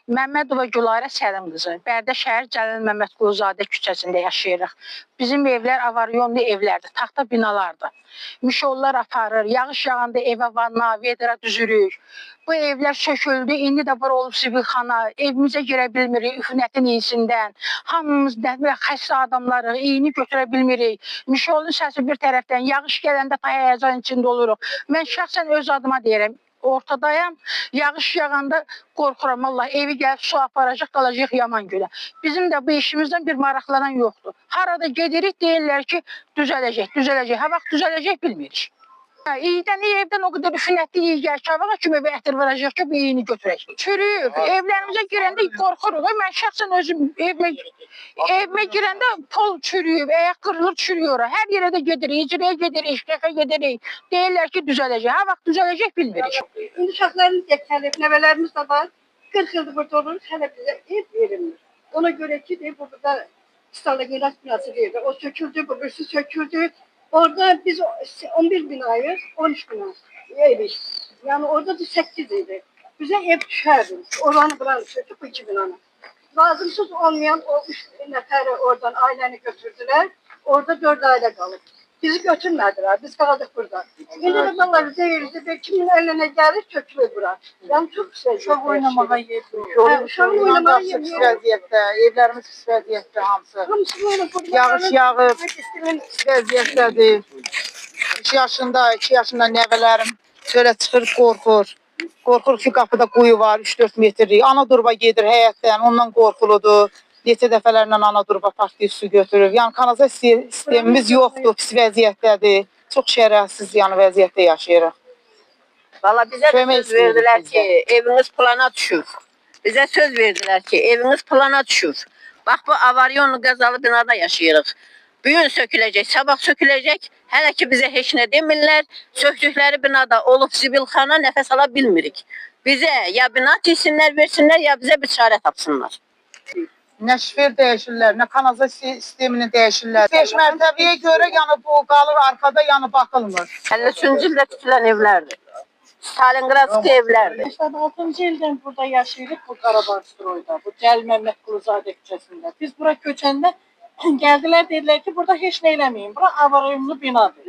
Məmmədova Gülarə Səlim qızı. Bərdə şəhər Cəlil Məmmədquluzadə küçəsində yaşayırıq. Bizim evlər avaryonlu evlərdir, taxta binalardır. Mişollar aparır, yağış yağanda evə vanna, vedra düzürük. Bu evlər söküldü, indi də bura olub zibilxana, evimizə girə bilmirik üfunətin iyisindən. Hamımız xəstə adamlarıq, iyini götürə bilmirik. Mişolun səsi bir tərəfdən, yağış gələndə həyəcan içində oluruq. Mən şəxsən öz adıma deyirəm, ortadayam, yağış yağanda qorxuram, Allah evi gəlib su aparacaq, qalacaq yaman gülə. Bizim də bu işimizdən bir maraqlanan yoxdur. Harada gedirik, deyirlər ki, düzələcək, düzələcək. Ha vaxt düzələcək bilmirik. İyidən evdən o qədər üfunətli iyi gəlir ki, havağa kimi bir ətir varacaq ki, bu iyini götürək. Çürüyüb, evlərimizə girəndə qorxuruq. Mən şəxsən özüm evimə girəndə pol çürüyüb, ayaq qırılır, çürüyor. Hər yerə də gedirik, icraya gedirik, işləfə gedirik. Deyirlər ki, düzələcək. Ha vaxt düzələcək bilmirik. İndi uşaqlarımız gəlib, nəvələrimiz də var. 40 yıldır burada oluruz, hələ bizə ev verilmir. Ona görə ki, burada İstanbul'da Gölak binası verildi. O söküldü, bu birisi söküldü. Orada biz 11 binayız, 13 bina eviz. Yani orada da 8 idi. Bize ev düşerdi. Oranı buranı söküp bu 2 binanı. Lazımsız olmayan o 3 neferi oradan aileni götürdüler. Orada 4 aile kalır. Bizi götürmediler. Biz kaldık burada. Yine de vallahi değildi ve kimin eline gelir çökülür bura. Yani çok güzel. Çok oynamağa yer yok. Şu an oynamağa yer Pis vəziyyətdə, evlərimiz pis vəziyyətdə hamısı. Yağış yağır, pis vəziyyətdədir. 2 yaşında nəvələrim çölə çıxır, qorxur. Qorxur ki, qapıda quyu var, 3-4 metrlik. Ana durba gedir həyətdən, ondan qorxuludur. Neçə dəfələrlə ana durba partlayıb su götürür. Yəni kanalizasiya sistemimiz yoxdur, pis vəziyyətdədir. Çox şərəfsiz vəziyyətdə yaşayırıq. Valla bizə söz verdilər ki, eviniz plana düşür. Bizə söz verdilər ki, eviniz plana düşür. Bax bu avaryonlu qəzalı binada yaşayırıq. Bugün söküləcək, sabah söküləcək. Hələ ki bizə heç nə demirlər. Söktükləri binada olub zibilxana, nəfəs ala bilmirik. Bizə ya bina tiksinlər, versinlər, ya bizə bir çarə tapsınlar. Nə şifer dəyişirlər, nə kanalizasiya sistemini dəyişirlər. 5 mərtəbəyə görə bu qalır arxada, baxılmır. 53-cü ildə tikilən evlərdir. Stalinqradski evlərdir. 86-cı ildən burada yaşayırıq, bu Qarabağ Stroyda, bu Cəlil Məmmədquluzadə küçəsində. Biz bura köçəndə gəldilər, dedilər ki, burada heç nə eləməyin, bura avaryonlu binadır.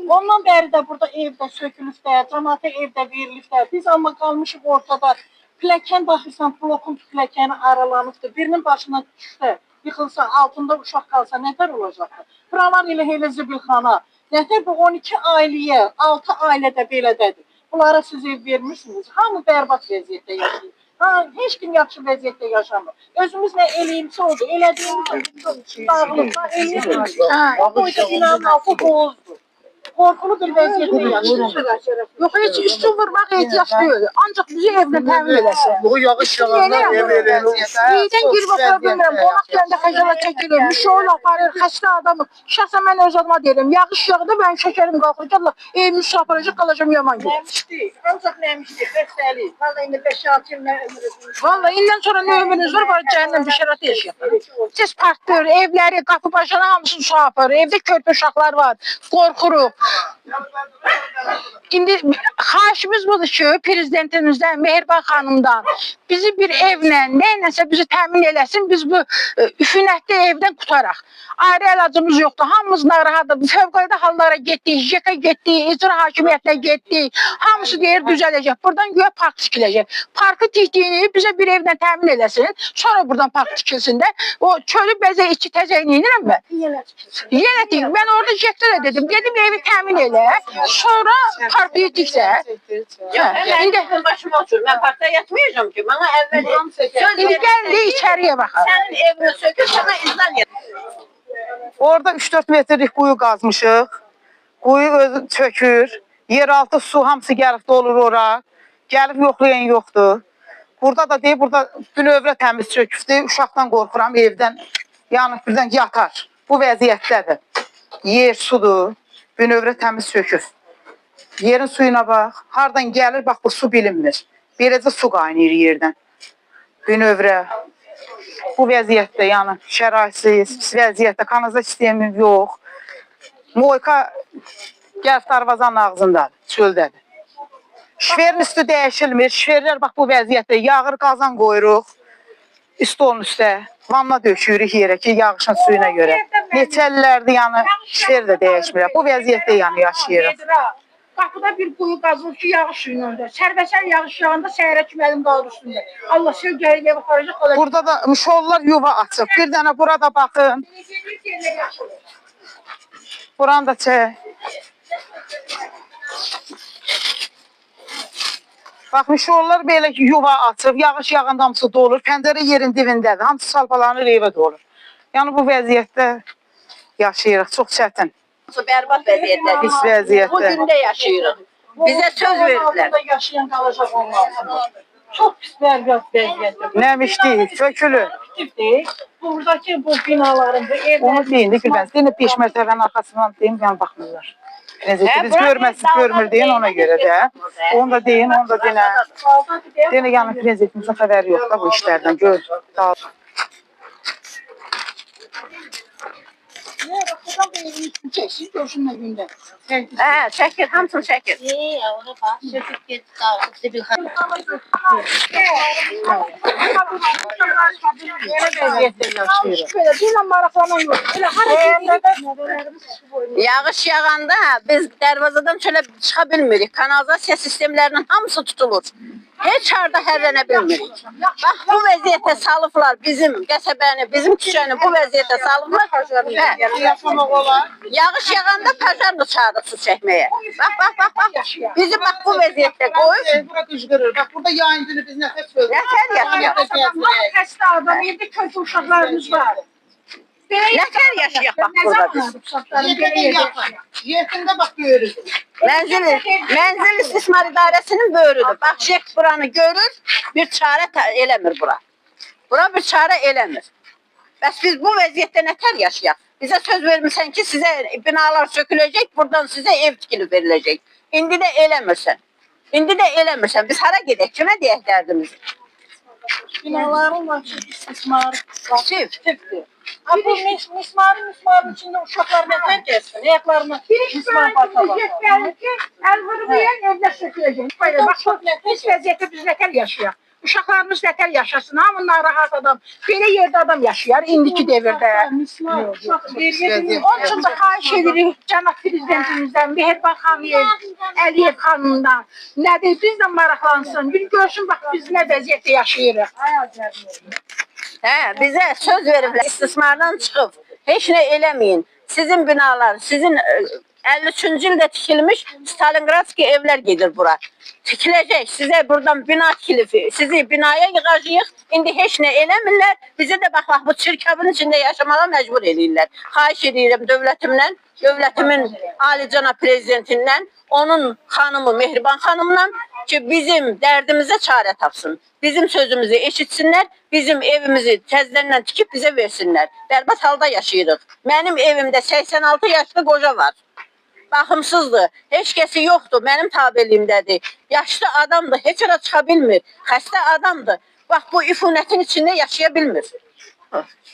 Ondan bəri də burada evdə sökülüblər, cəmaata evdə veriliblər. Biz amma qalmışıq ortada. Pilləkən baxırsan, blokun pilləkəni aralanıbdır. Birinin başına düşsə, yıxılsa, altında uşaq qalsa nətər olacaqdır? Buralar elə zibilxana. Nətər bu 12 ailəyə, 6 ailə də belədədir. Bunlara siz ev vermişsiniz. Hamı bərbad vəziyyətdə yaşayır. Heç kim yaxşı vəziyyətdə yaşamır. Özümüz nə eləyimsə oldu. Elədiyimiz dağılıqda eləyimiz. Bu da binanın altı boğuzdur. Qorxulu bir vəziyyətdə yaşayır. Yox, heç üstü vurmaq ehtiyac deyil. Ancaq bizi evlə təmin eləsin. Bu yağış yağanda ev eləyirsiniz. İyidən girib otura bilmirəm. Qonaq gəndə xəcala çəkilir. Müşoğul aparır, xəstə adamı. Şəxsən mən öz adıma deyirəm. Yağış yağdı, mən şəkərim qalxır ki, Allah evimi su aparacaq, qalacam yaman gün. Nəmişdik, ancaq nəmişdik, xəstəlik. Valla indi 5-6 il nə ömrünüz. Valla indən sonra nə ömrünüz var, var cəhənnəm düşərətə yaşayır. Siz partlayır, evləri, qapı başına hamısını su aparır. Evdə körpə uşaqlar var, qorxuruq. İndi xahişimiz budur ki, prezidentimizdən, Mehriban xanımdan bizi bir evlə, nəyləsə bizi təmin eləsin, biz bu üfunətli evdən qutaraq. Ayrı əlacımız yoxdur, hamımız narahatdır. Fövqəladə hallara getdik, JK getdik, icra hakimiyyətinə getdik. Hamısı deyir düzələcək. Buradan göyə park tikiləcək. Parkı tikdiyini bizə bir evlə təmin eləsin, sonra buradan park tikilsin də. O çölü bəzə içi təzəyini inirəm mən. Yenə deyim, mən orada JK də dedim, evi təmin elə, sonra parkı tiksə. İndi başıma otur, mən parkda yatmayacağım ki. Bana əvvəl İndi gəldi içəriyə baxaq. sənin evini sökür, sana izlan yedir. Orada 3-4 metrlik quyu qazmışıq. Quyu özü çökür. Yeraltı su hamısı gəlib dolur ora. Gəlib yoxlayan yoxdur. Burada da deyib, burada bünövrə təmiz çökübdür. Uşaqdan qorxuram evdən. Yəni birdən yatar. Bu vəziyyətdədir. Yer, sudur. Bünövrə təmiz çökür. Yerin suyuna bax. Hardan gəlir, bax bu su bilinmir. Beləcə su qaynayır yerdən. Bünövrə. Bu vəziyyətdə, yəni şəraitsiz, pis vəziyyətdə, kanalizasiya sistemi yox. Moyka gəlib darvazanın ağzındadır, çöldədir. Şverin üstü dəyişilmir. Şverlər bax bu vəziyyətdə yağır, qazan qoyuruq. Stolun üstə. Vanna dökürük yerə ki, yağışın suyuna görə. Neçə illərdir yəni şver də dəyişmir. Bu vəziyyətdə yəni yaşayırıq. Qapıda bir quyu qazılır ki, yağış suyunun önündə. Sərbəsər yağış yağanda səhərə kimi əlim qalır üstündə. Allah sel gəlib ev aparacaq. Burada da mişollar yuva açıb. Bir dənə burada baxın. Buranı da çək. Bax, mişollar belə yuva açıb, yağış yağanda hamısı dolur. Pəncərə yerin dibindədir. Hamısı salpalanır, evə dolur. Yəni bu vəziyyətdə yaşayırıq. Çox çətin. Bərbad vəziyyətdə. Pis vəziyyətdə. Bu gündə yaşayırıq. Bizə söz verdilər. Burada yaşayan qalacaq onlar. Çox pis bərbad vəziyyətdə. Nəmişdik, sökülür. Aktifdir. Buradakı bu binaların, bu evlərin... Onu deyin, Gülbəniz. Deyin, 5 mərtəbənin arxasından deyin, yəni baxmırlar. Biz görməsiz, görmür deyin ona görə də. Onu da deyin, onu da deyin. Deyin, yəni prezidentimizin xəbəri yox da bu işlərdən. Gör. Çəksin, görsünlər gündə. Çəkir, hamısını çəkir. Yağış yağanda biz dərvazadan çölə çıxa bilmirik. Kanalizasiya sistemlərinin hamısı tutulur. Heç harda hərlənə bilmirik. Bax, bu vəziyyətə salıblar bizim qəsəbəni, bizim küçəni bu vəziyyətə salıblar. Yağış yağanda pajarla çağırır su çəkməyə. Bax. Bizi bax bu vəziyyətdə qoyub. Bura qışqırır. Bax, burada yayıncını biz nəfəs verir. Nətər yaşayaq? Xəstə adam, evdə kötü uşaqlarımız var. Nətər yaşayaq bax burada biz? Yerində bax görürük. Mənzil İstismar İdarəsinin böyrüdür. Bax, şek buranı görür, bir çarə eləmir bura. Bura bir çarə eləmir. Bəs biz bu vəziyyətdə nətər yaşayaq? Bizə söz vermirsən ki, sizə binalar söküləcək, buradan sizə ev tikilib veriləcək. İndi də eləmirsən. Biz hara gedək? Kimə deyək dərdimizi? Binaların var ki, istismarı var. Sivdir. Bu mismarın içində uşaqlar nətər gəlsin? Ayaqlarını mismar batacaq. Əl vurmayan evdə söküləcək. Bax, biz vəziyyətdə biz nətər yaşayaq? Uşaqlarımız nətər yaşasın? Hamı narahat adam. Belə yerdə adam yaşayar indiki devirdə. Onun üçün də xahiş edirik cənab prezidentimizdən, Mehriban Əliyev xanımdan. Nədir? Bizlə maraqlansın. Bir görsün, bax, biz nə vəziyyətdə yaşayırıq. Bizə söz veriblər, istismardan çıxıb, heç nə eləməyin. Sizin binalar, sizin 53-cü ildə tikilmiş Stalingradski evlər gedir bura. Tikiləcək, sizə buradan bina tikilib, sizi binaya yığacaq, indi heç nə eləmirlər, bizi də bax, bu çirkabın içində yaşamağa məcbur edirlər. Xahiş edirəm dövlətimin alicənab prezidentindən, onun xanımı Mehriban xanımla ki, bizim dərdimizə çarə tapsın. Bizim sözümüzü eşitsinlər, bizim evimizi təzədən tikib bizə versinlər. Bərbad halda yaşayırıq. Mənim evimdə 86 yaşlı qoca var. Baxımsızdır, heç kəsi yoxdur, mənim tabeliyimdədir. Yaşlı adamdır, heç ara çıxa bilmir. Xəstə adamdır. Bax, bu ifunətin içində yaşaya bilmir.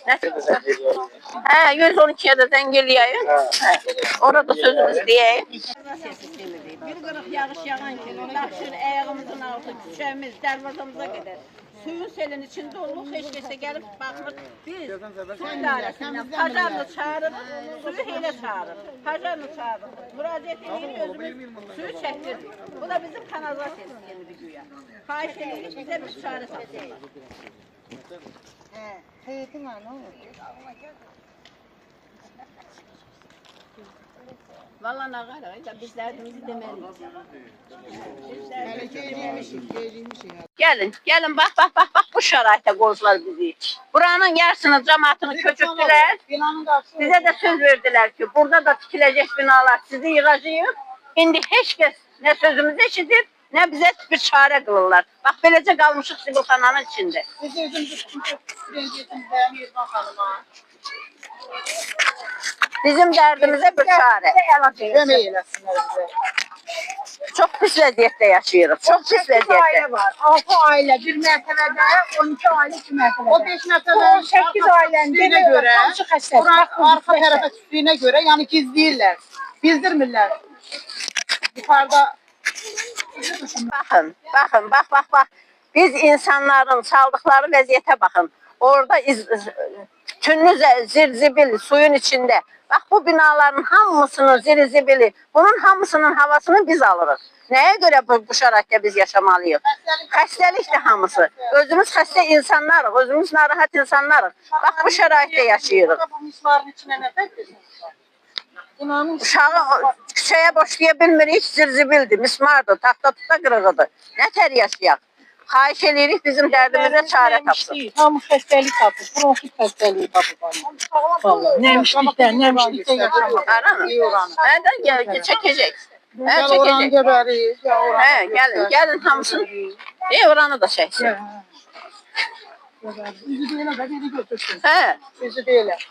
112-yə də zəng eləyəyim. Orada sözümüz deyəyim. Bir qırıq yağış yağan ki, daşır ayağımızın altı, küçəmiz, dərvazamıza qədər. Suyun selin içində oluq, heç kəsə gəlib baxmır. Biz su idarəsindən pajarla çağırırıq, suyu elə çağırırıq. Pajarla çağırırıq, müraciət edirik, özümüz suyu çəkdirdik. Bu da bizim kanalizasiya sistemidir güya. Xahiş edirik, bizə bir çarə tapsınlar. Valla nağara, biz dərdimizi deməliyik. Gəlin, bax, bu şəraitə qoydular bizi. Buranın yarısını, cəmaatını köçürdülər. Bizə də söz verdilər ki, burada da tikiləcək binalar sizi yığacaq. İndi heç kəs nə sözümüzü eşidir, nə bizə bir çarə qılırlar. Bax, beləcə qalmışıq Sibilxananın içində. Biz özümüzü prezidentimizə, Mehriban xanıma. Bizim dərdimizə bir çarə. Kömək eləsinlər bizə. Çox pis vəziyyətdə yaşayırıq. Çox pis vəziyyətdə. 6 ailə bir mərtəbədə, 12 ailə 2 mərtəbədə. O 5 mərtəbənin 8 ailənin görə, arxa tərəfə düşdüyünə görə, yəni gizləyirlər, bildirmirlər. Yuxarıda Bakın, bakın, bak. Biz insanların çaldıkları vəziyyətə bakın. Orada tünlü zirzibil suyun içinde. Bak bu binaların hamısının zirzibili, bunun hamısının havasını biz alırız. Neye göre bu şəraitdə biz yaşamalıyıq? Xəstəlikdir hamısı. Özümüz xəstə insanlarıq, özümüz narahat insanlarıq. Bak bu şəraitdə yaşayırıq. Bu mismarın içine ne takıyorsunuz? Binanın Uşağı küçəyə boşlaya bilmirik, zirzibildir, mismardır, taxta tuta qırığıdır. Nətər yaşayaq? Xahiş edirik bizim dərdimizə çarə tapsın. Hamı xəstəlik tapır. Bronxit xəstəliyi tapır. Vallahi nəmişlikdən yaşamaq. Aranın. Hədən çəkəcək. Hə, Gel oranı çəkəcək. göberiz. Hə, gəlin hamısını. Oranı da çəksin. Bizi deyələ də biri götürsün. Hə. Bizi deyirlər.